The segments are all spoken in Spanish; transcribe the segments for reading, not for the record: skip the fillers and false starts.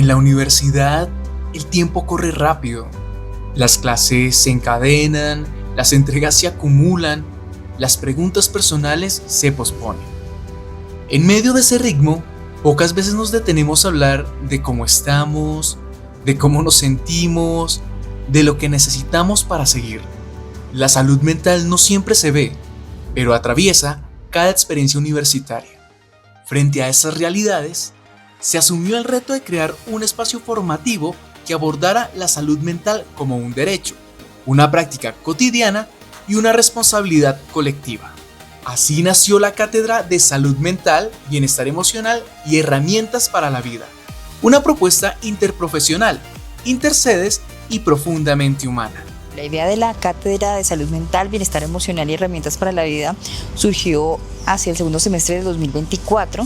En la universidad, el tiempo corre rápido. Las clases se encadenan, las entregas se acumulan, las preguntas personales se posponen. En medio de ese ritmo, pocas veces nos detenemos a hablar de cómo estamos, de cómo nos sentimos, de lo que necesitamos para seguir. La salud mental no siempre se ve, pero atraviesa cada experiencia universitaria. Frente a esas realidades, se asumió el reto de crear un espacio formativo que abordara la salud mental como un derecho, una práctica cotidiana y una responsabilidad colectiva. Así nació la Cátedra de Salud Mental, Bienestar Emocional y Herramientas para la Vida, una propuesta interprofesional, intersedes y profundamente humana. La idea de la Cátedra de Salud Mental, Bienestar Emocional y Herramientas para la Vida surgió hacia el segundo semestre de 2024,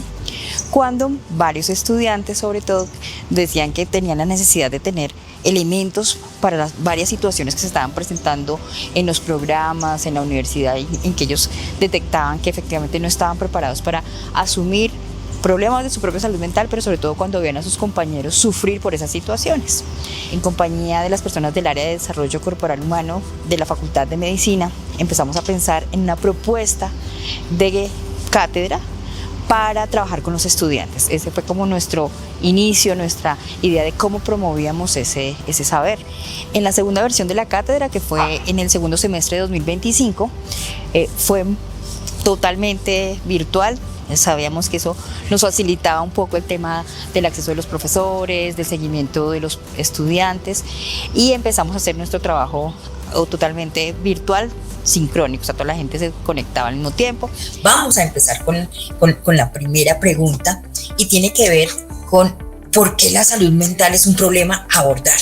cuando varios estudiantes, sobre todo, decían que tenían la necesidad de tener elementos para las varias situaciones que se estaban presentando en los programas, en la universidad, en que ellos detectaban que efectivamente no estaban preparados para asumir problemas de su propia salud mental, pero sobre todo cuando veían a sus compañeros sufrir por esas situaciones. En compañía de las personas del área de desarrollo corporal humano de la Facultad de Medicina, empezamos a pensar en una propuesta de cátedra para trabajar con los estudiantes. Ese fue como nuestro inicio, nuestra idea de cómo promovíamos ese saber. En la segunda versión de la cátedra, que fue en el segundo semestre de 2025, fue totalmente virtual. Sabíamos que eso nos facilitaba un poco el tema del acceso de los profesores, del seguimiento de los estudiantes, y empezamos a hacer nuestro trabajo totalmente virtual, sincrónico, o sea, toda la gente se conectaba al mismo tiempo. Vamos a empezar con la primera pregunta, y tiene que ver con por qué la salud mental es un problema a abordar,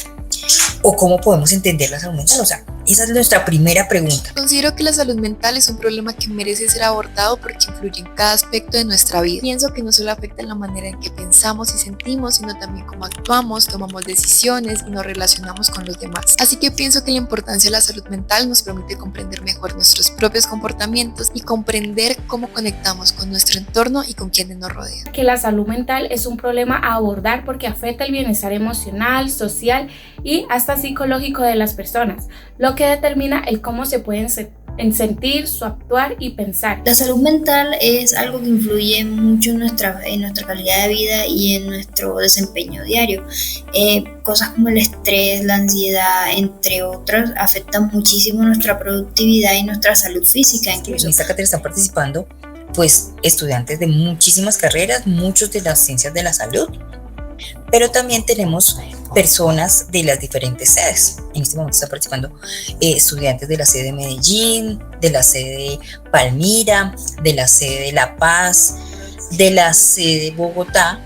o cómo podemos entender la salud mental. O sea, esa es nuestra primera pregunta. Considero que la salud mental es un problema que merece ser abordado porque influye en cada aspecto de nuestra vida. Pienso que no solo afecta en la manera en que pensamos y sentimos, sino también cómo actuamos, tomamos decisiones y nos relacionamos con los demás. Así que pienso que la importancia de la salud mental nos permite comprender mejor nuestros propios comportamientos y comprender cómo conectamos con nuestro entorno y con quienes nos rodean. Que la salud mental es un problema a abordar porque afecta el bienestar emocional, social y hasta psicológico de las personas, lo que determina el cómo se pueden sentir, su actuar y pensar. La salud mental es algo que influye mucho en nuestra calidad de vida y en nuestro desempeño diario. Cosas como el estrés, la ansiedad, entre otras, afectan muchísimo nuestra productividad y nuestra salud física incluso. En esta cátedra están participando pues estudiantes de muchísimas carreras, muchos de las ciencias de la salud, pero también tenemos personas de las diferentes sedes. En este momento están participando estudiantes de la sede de Medellín, de la sede de Palmira, de la sede de La Paz, de la sede de Bogotá,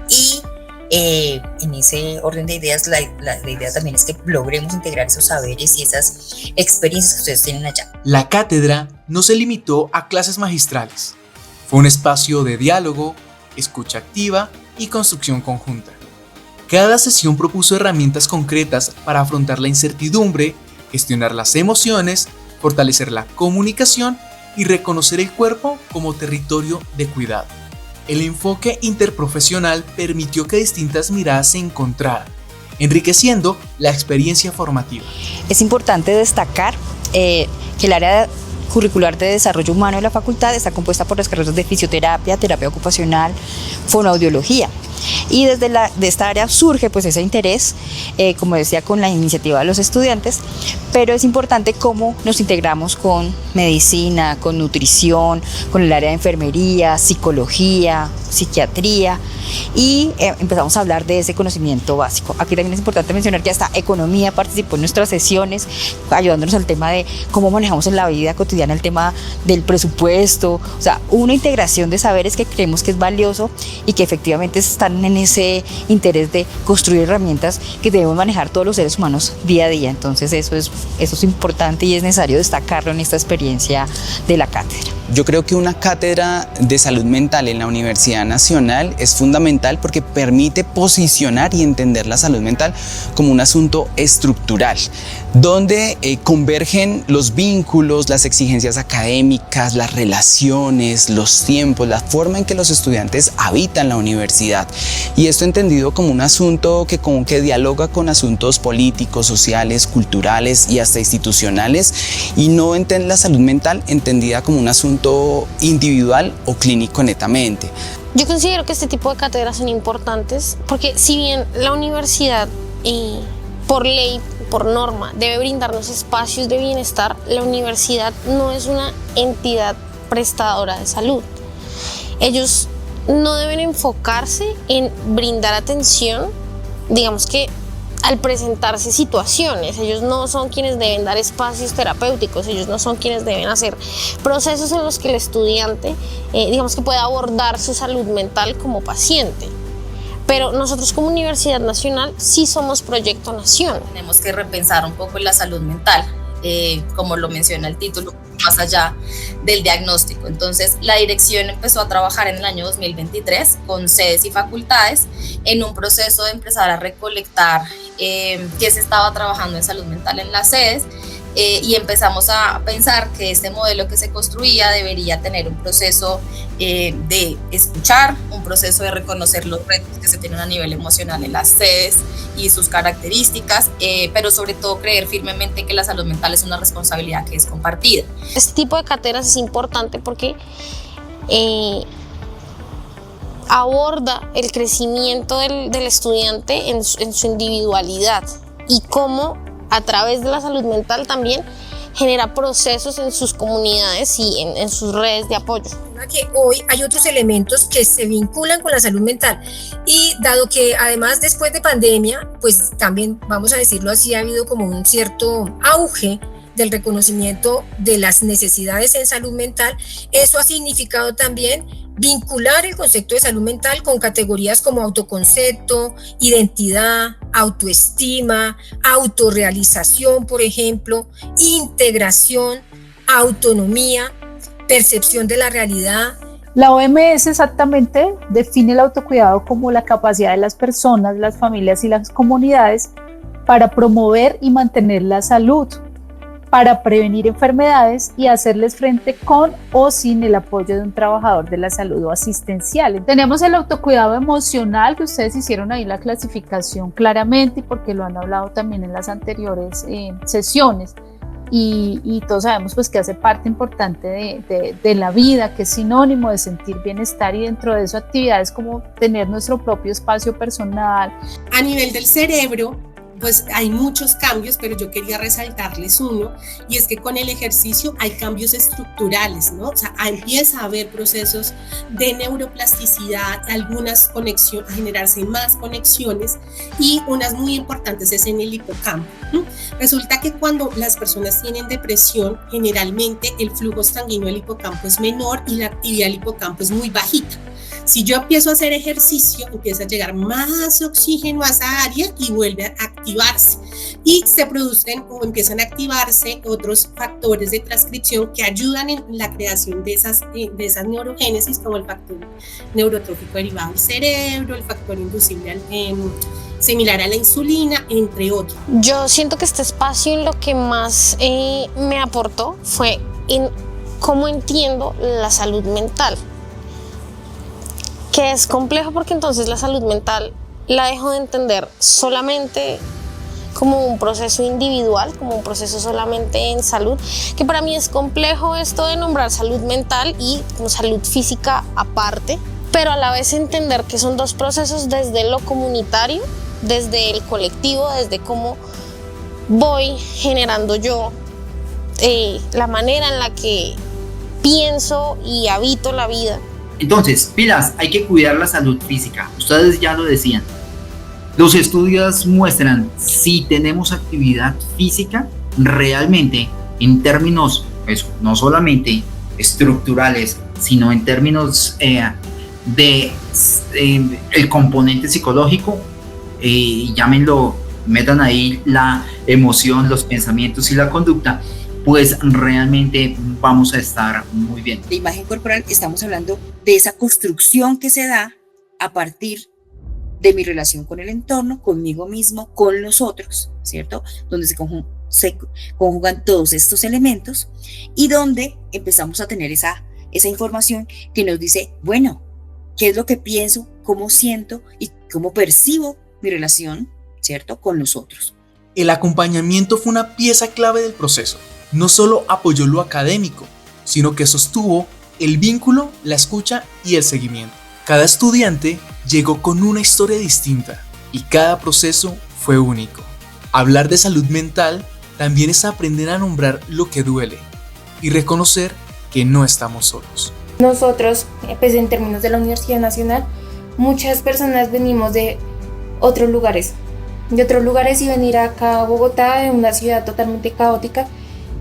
y en ese orden de ideas la idea también es que logremos integrar esos saberes y esas experiencias que ustedes tienen allá. La cátedra no se limitó a clases magistrales. Fue un espacio de diálogo, escucha activa y construcción conjunta. Cada sesión propuso herramientas concretas para afrontar la incertidumbre, gestionar las emociones, fortalecer la comunicación y reconocer el cuerpo como territorio de cuidado. El enfoque interprofesional permitió que distintas miradas se encontraran, enriqueciendo la experiencia formativa. Es importante destacar que el área curricular de desarrollo humano de la facultad está compuesta por las carreras de fisioterapia, terapia ocupacional, fonoaudiología. Y de esta área surge pues ese interés, como decía, con la iniciativa de los estudiantes, pero es importante cómo nos integramos con medicina, con nutrición, con el área de enfermería, psicología, psiquiatría, y empezamos a hablar de ese conocimiento básico. Aquí también es importante mencionar que hasta economía participó en nuestras sesiones, ayudándonos al tema de cómo manejamos en la vida cotidiana el tema del presupuesto, o sea, una integración de saberes que creemos que es valioso y que efectivamente están en ese interés de construir herramientas que debemos manejar todos los seres humanos día a día. Entonces eso es importante y es necesario destacarlo en esta experiencia de la cátedra. Yo creo que una cátedra de salud mental en la Universidad Nacional es fundamental porque permite posicionar y entender la salud mental como un asunto estructural, donde convergen los vínculos, las exigencias académicas, las relaciones, los tiempos, la forma en que los estudiantes habitan la universidad. Y esto entendido como un asunto que como que dialoga con asuntos políticos, sociales, culturales y hasta institucionales, y no entender la salud mental entendida como un asunto individual o clínico netamente. Yo considero que este tipo de cátedras son importantes porque si bien la universidad por ley, por norma, debe brindarnos espacios de bienestar, la universidad no es una entidad prestadora de salud. Ellos no deben enfocarse en brindar atención, digamos que al presentarse situaciones. Ellos no son quienes deben dar espacios terapéuticos, ellos no son quienes deben hacer procesos en los que el estudiante, digamos que pueda abordar su salud mental como paciente. Pero nosotros como Universidad Nacional sí somos Proyecto Nación. Tenemos que repensar un poco la salud mental, como lo menciona el título, más allá del diagnóstico. Entonces, la dirección empezó a trabajar en el año 2023 con sedes y facultades en un proceso de empezar a recolectar qué se estaba trabajando en salud mental en las sedes, y empezamos a pensar que este modelo que se construía debería tener un proceso de escuchar, un proceso de reconocer los retos que se tienen a nivel emocional en las sedes y sus características, pero sobre todo creer firmemente que la salud mental es una responsabilidad que es compartida. Este tipo de cátedras es importante porque aborda el crecimiento del estudiante en su individualidad y cómo a través de la salud mental también genera procesos en sus comunidades y en sus redes de apoyo. Que hoy hay otros elementos que se vinculan con la salud mental, y dado que además después de pandemia, pues también, vamos a decirlo así, ha habido como un cierto auge del reconocimiento de las necesidades en salud mental, eso ha significado también vincular el concepto de salud mental con categorías como autoconcepto, identidad, autoestima, autorrealización, por ejemplo, integración, autonomía, percepción de la realidad. La OMS exactamente define el autocuidado como la capacidad de las personas, las familias y las comunidades para promover y mantener la salud, para prevenir enfermedades y hacerles frente con o sin el apoyo de un trabajador de la salud o asistencial. Tenemos el autocuidado emocional, que ustedes hicieron ahí la clasificación claramente, porque lo han hablado también en las anteriores sesiones, y todos sabemos pues que hace parte importante de la vida, que es sinónimo de sentir bienestar, y dentro de eso actividades como tener nuestro propio espacio personal. A nivel del cerebro, pues hay muchos cambios, pero yo quería resaltarles uno, y es que con el ejercicio hay cambios estructurales, ¿no? O sea, empieza a haber procesos de neuroplasticidad, algunas conexiones, a generarse más conexiones, y unas muy importantes es en el hipocampo, ¿no? Resulta que cuando las personas tienen depresión, generalmente el flujo sanguíneo del hipocampo es menor y la actividad del hipocampo es muy bajita. Si yo empiezo a hacer ejercicio, empieza a llegar más oxígeno a esa área y vuelve a activarse. Y se producen o empiezan a activarse otros factores de transcripción que ayudan en la creación de esas neurogénesis, como el factor neurotrófico derivado del cerebro, el factor inducible similar a la insulina, entre otros. Yo siento que este espacio en lo que más me aportó fue en cómo entiendo la salud mental, que es complejo porque entonces la salud mental la dejo de entender solamente como un proceso individual, como un proceso solamente en salud, que para mí es complejo esto de nombrar salud mental y como salud física aparte, pero a la vez entender que son dos procesos desde lo comunitario, desde el colectivo, desde cómo voy generando yo la manera en la que pienso y habito la vida. Entonces, pilas, hay que cuidar la salud física. Ustedes ya lo decían. Los estudios muestran si tenemos actividad física realmente en términos, pues, no solamente estructurales, sino en términos de el componente psicológico, llámenlo, metan ahí la emoción, los pensamientos y la conducta. pues realmente vamos a estar muy bien. La imagen corporal, estamos hablando de esa construcción que se da a partir de mi relación con el entorno, conmigo mismo, con los otros, ¿cierto? Donde se conjugan todos estos elementos y donde empezamos a tener esa información que nos dice, bueno, ¿qué es lo que pienso, cómo siento y cómo percibo mi relación, ¿cierto?, con los otros? El acompañamiento fue una pieza clave del proceso. No solo apoyó lo académico, sino que sostuvo el vínculo, la escucha y el seguimiento. Cada estudiante llegó con una historia distinta y cada proceso fue único. Hablar de salud mental también es aprender a nombrar lo que duele y reconocer que no estamos solos. Nosotros, pues en términos de la Universidad Nacional, muchas personas venimos de otros lugares y venir acá a Bogotá, de una ciudad totalmente caótica,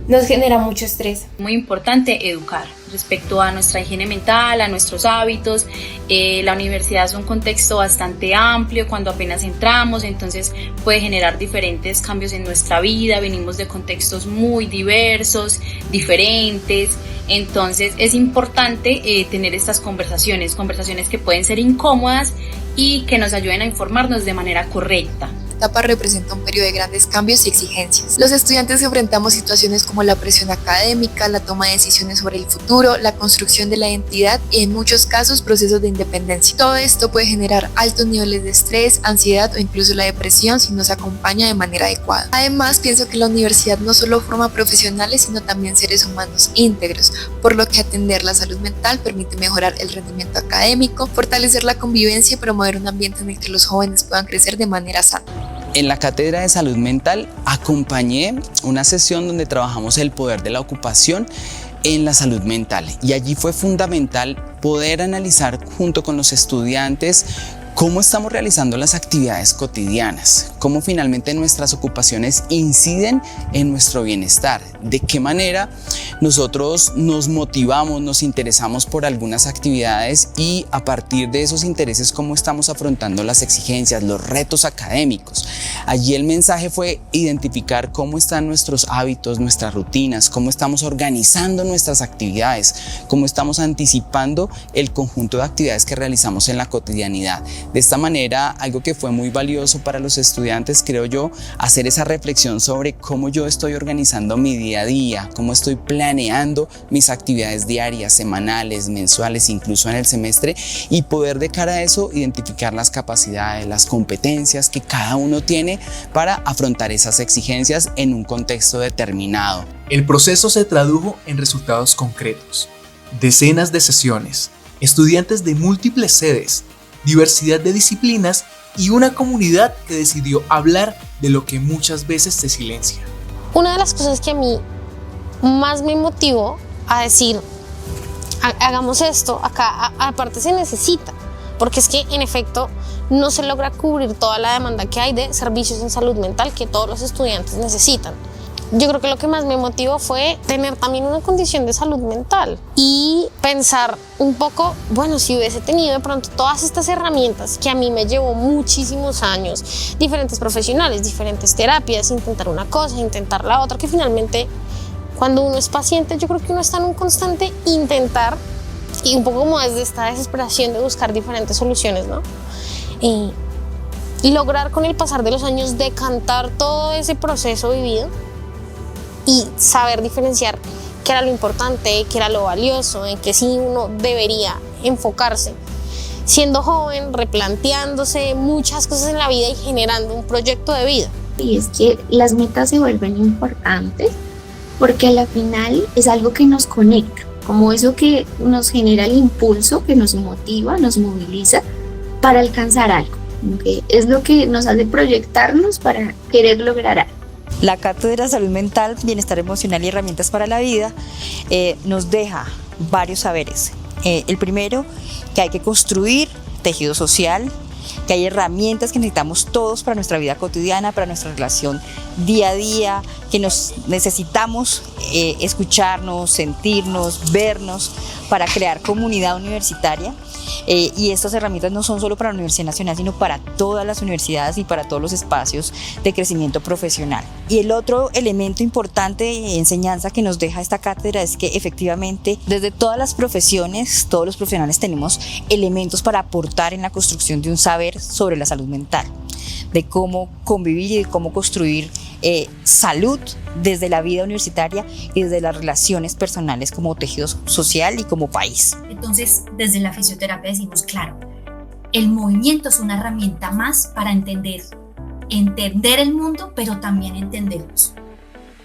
nos genera mucho estrés. Muy importante educar respecto a nuestra higiene mental, a nuestros hábitos. La universidad es un contexto bastante amplio cuando apenas entramos, entonces puede generar diferentes cambios en nuestra vida. Venimos de contextos muy diversos, diferentes, entonces es importante tener estas conversaciones que pueden ser incómodas y que nos ayuden a informarnos de manera correcta. Esta etapa representa un periodo de grandes cambios y exigencias. Los estudiantes enfrentamos situaciones como la presión académica, la toma de decisiones sobre el futuro, la construcción de la identidad y en muchos casos procesos de independencia. Todo esto puede generar altos niveles de estrés, ansiedad o incluso la depresión si no se acompaña de manera adecuada. Además, pienso que la universidad no solo forma profesionales, sino también seres humanos íntegros, por lo que atender la salud mental permite mejorar el rendimiento académico, fortalecer la convivencia y promover un ambiente en el que los jóvenes puedan crecer de manera sana. En la cátedra de salud mental acompañé una sesión donde trabajamos el poder de la ocupación en la salud mental y allí fue fundamental poder analizar junto con los estudiantes cómo estamos realizando las actividades cotidianas, cómo finalmente nuestras ocupaciones inciden en nuestro bienestar, de qué manera nosotros nos motivamos, nos interesamos por algunas actividades y a partir de esos intereses cómo estamos afrontando las exigencias, los retos académicos. Allí el mensaje fue identificar cómo están nuestros hábitos, nuestras rutinas, cómo estamos organizando nuestras actividades, cómo estamos anticipando el conjunto de actividades que realizamos en la cotidianidad. De esta manera, algo que fue muy valioso para los estudiantes, creo yo, hacer esa reflexión sobre cómo yo estoy organizando mi día a día, cómo estoy planeando mis actividades diarias, semanales, mensuales, incluso en el semestre, y poder de cara a eso identificar las capacidades, las competencias que cada uno tiene para afrontar esas exigencias en un contexto determinado. El proceso se tradujo en resultados concretos. Decenas de sesiones, estudiantes de múltiples sedes, diversidad de disciplinas y una comunidad que decidió hablar de lo que muchas veces se silencia. Una de las cosas que a mí más me motivó a decir, hagamos esto, acá aparte se necesita, porque es que en efecto no se logra cubrir toda la demanda que hay de servicios en salud mental que todos los estudiantes necesitan. Yo creo que lo que más me motivó fue tener también una condición de salud mental y pensar un poco, bueno, si hubiese tenido de pronto todas estas herramientas que a mí me llevó muchísimos años, diferentes profesionales, diferentes terapias, intentar una cosa, intentar la otra, que finalmente cuando uno es paciente yo creo que uno está en un constante intentar y un poco como desde esta desesperación de buscar diferentes soluciones, ¿no? Y lograr con el pasar de los años decantar todo ese proceso vivido y saber diferenciar qué era lo importante, qué era lo valioso, en qué sí uno debería enfocarse. Siendo joven, replanteándose muchas cosas en la vida y generando un proyecto de vida. Y es que las metas se vuelven importantes porque a la final es algo que nos conecta, como eso que nos genera el impulso, que nos motiva, nos moviliza para alcanzar algo. Okay. Es lo que nos hace proyectarnos para querer lograr algo. La Cátedra de Salud Mental, Bienestar Emocional y Herramientas para la Vida nos deja varios saberes. El primero, que hay que construir tejido social, que hay herramientas que necesitamos todos para nuestra vida cotidiana, para nuestra relación día a día, que nos necesitamos escucharnos, sentirnos, vernos para crear comunidad universitaria. Y estas herramientas no son solo para la Universidad Nacional, sino para todas las universidades y para todos los espacios de crecimiento profesional. Y el otro elemento importante de enseñanza que nos deja esta cátedra es que efectivamente desde todas las profesiones, todos los profesionales tenemos elementos para aportar en la construcción de un saber sobre la salud mental, de cómo convivir y de cómo construir salud desde la vida universitaria y desde las relaciones personales como tejido social y como país. Entonces, desde la fisioterapia decimos, claro, el movimiento es una herramienta más para entender el mundo, pero también entendernos.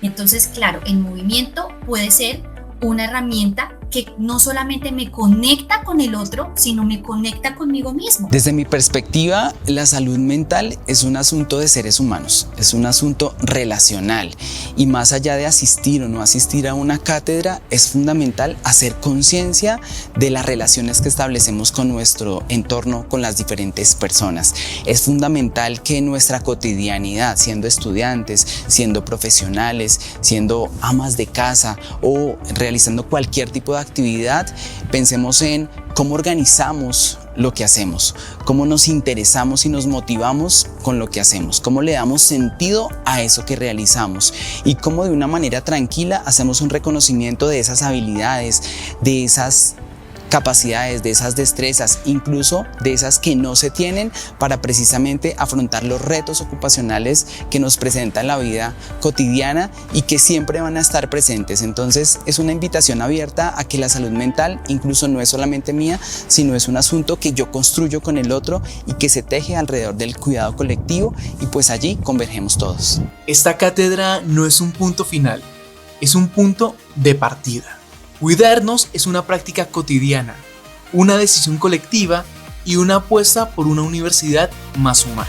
Entonces, claro, el movimiento puede ser una herramienta que no solamente me conecta con el otro, sino me conecta conmigo mismo. Desde mi perspectiva, la salud mental es un asunto de seres humanos, es un asunto relacional y más allá de asistir o no asistir a una cátedra, es fundamental hacer conciencia de las relaciones que establecemos con nuestro entorno, con las diferentes personas. Es fundamental que en nuestra cotidianidad, siendo estudiantes, siendo profesionales, siendo amas de casa o realizando cualquier tipo de actividad, pensemos en cómo organizamos lo que hacemos, cómo nos interesamos y nos motivamos con lo que hacemos, cómo le damos sentido a eso que realizamos y cómo de una manera tranquila hacemos un reconocimiento de esas habilidades, de esas capacidades, de esas destrezas, incluso de esas que no se tienen para precisamente afrontar los retos ocupacionales que nos presenta la vida cotidiana y que siempre van a estar presentes. Entonces es una invitación abierta a que la salud mental incluso no es solamente mía, sino es un asunto que yo construyo con el otro y que se teje alrededor del cuidado colectivo y pues allí convergemos todos. Esta cátedra no es un punto final, es un punto de partida. Cuidarnos es una práctica cotidiana, una decisión colectiva y una apuesta por una universidad más humana.